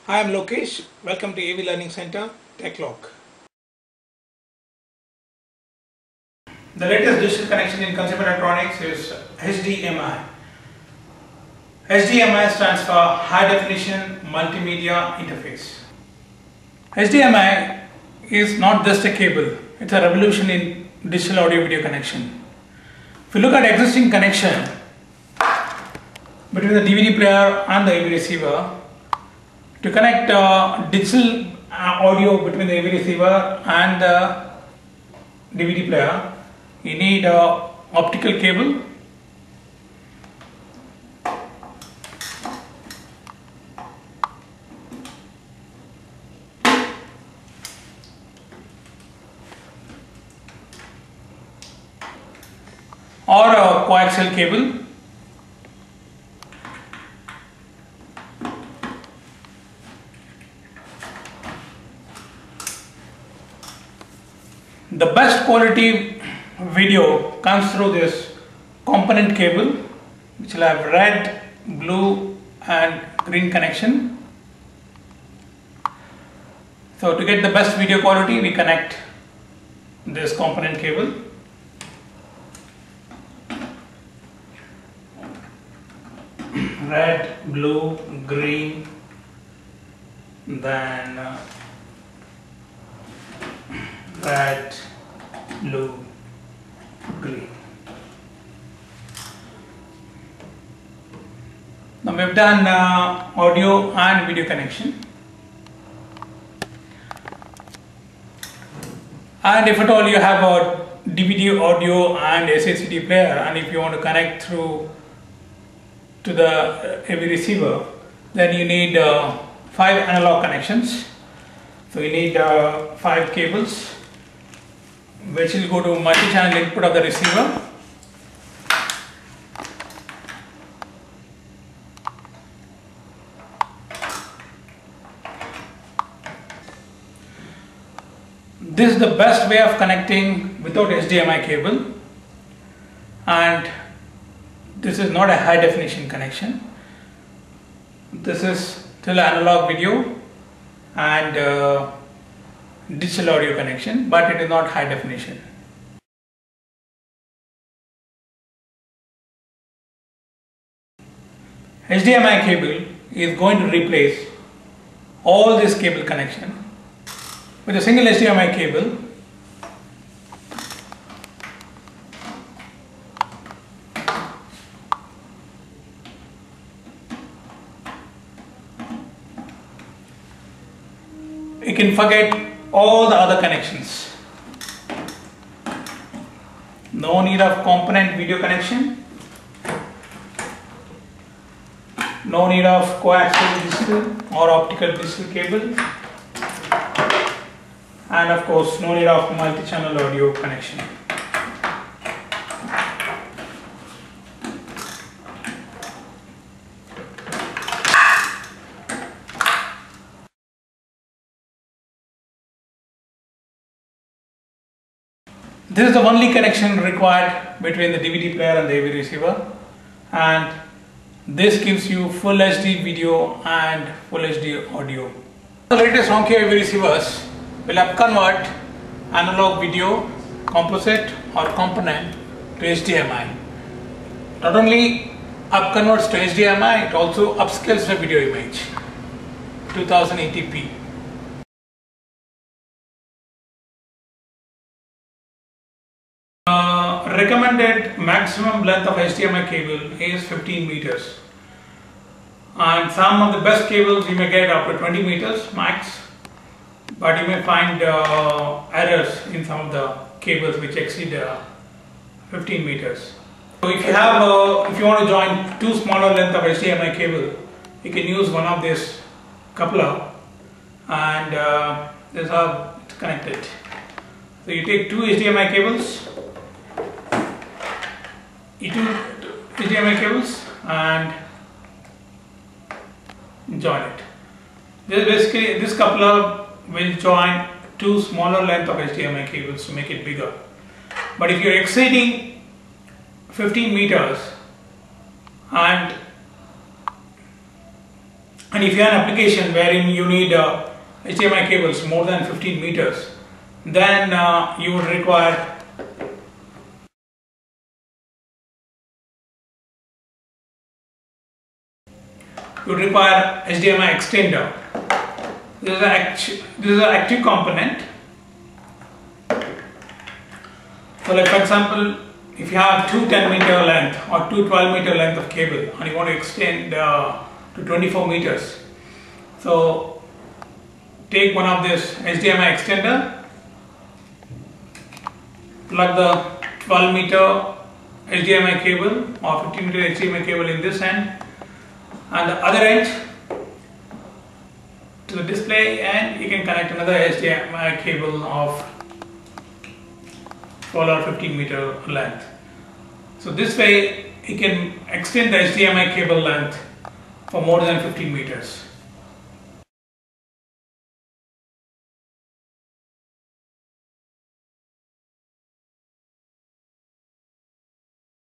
Hi, I'm Lokesh. Welcome to AV Learning Center, TechLock. The latest digital connection in consumer electronics is HDMI. HDMI stands for High Definition Multimedia Interface. HDMI is not just a cable, it's a revolution in digital audio video connection. If you look at existing connection between the DVD player and the AV receiver, to connect digital audio between the AV receiver and the DVD player, you need an optical cable, or a coaxial cable. The best quality video comes through this component cable, which will have red, blue and green connection. So to get the best video quality, we connect this component cable. Red, blue, green, then red, blue, green. Now we have done audio and video connection, and if at all you have a DVD audio and SACD player, and if you want to connect through to the AV receiver, then you need 5 analog connections. So you need 5 cables, which will go to multi-channel input of the receiver. This is the best way of connecting without HDMI cable, and this is not a high definition connection. This is still analog video and digital audio connection, but it is not high definition. HDMI cable is going to replace all this cable connection with a single HDMI cable. You can forget all the other connections. No need of component video connection, no need of coaxial digital or optical digital cable, and of course no need of multi-channel audio connection. This is the only connection required between the DVD player and the AV receiver, and this gives you full HD video and full HD audio. The latest Onkyo AV receivers will upconvert analog video, composite or component to HDMI. Not only upconverts to HDMI, it also upscales the video image 2080p. Recommended maximum length of HDMI cable is 15 meters, and some of the best cables you may get up to 20 meters max, but you may find errors in some of the cables which exceed 15 meters. So if you have if you want to join two smaller length of HDMI cable, you can use one of this coupler, and this is how it's connected. So you take two HDMI cables, HDMI cables, and join it. This coupler will join two smaller length of HDMI cables to make it bigger. But if you are exceeding 15 meters and And if you have an application wherein you need HDMI cables more than 15 meters, then you would require HDMI extender. This is an active component. So like for example, if you have two 10-meter length or two 12-meter length of cable and you want to extend to 24 meters, so take one of this HDMI extender, plug the 12-meter HDMI cable or 15-meter HDMI cable in this end and the other end to the display, and you can connect another HDMI cable of 12 or 15-meter length. So this way you can extend the HDMI cable length for more than 15 meters.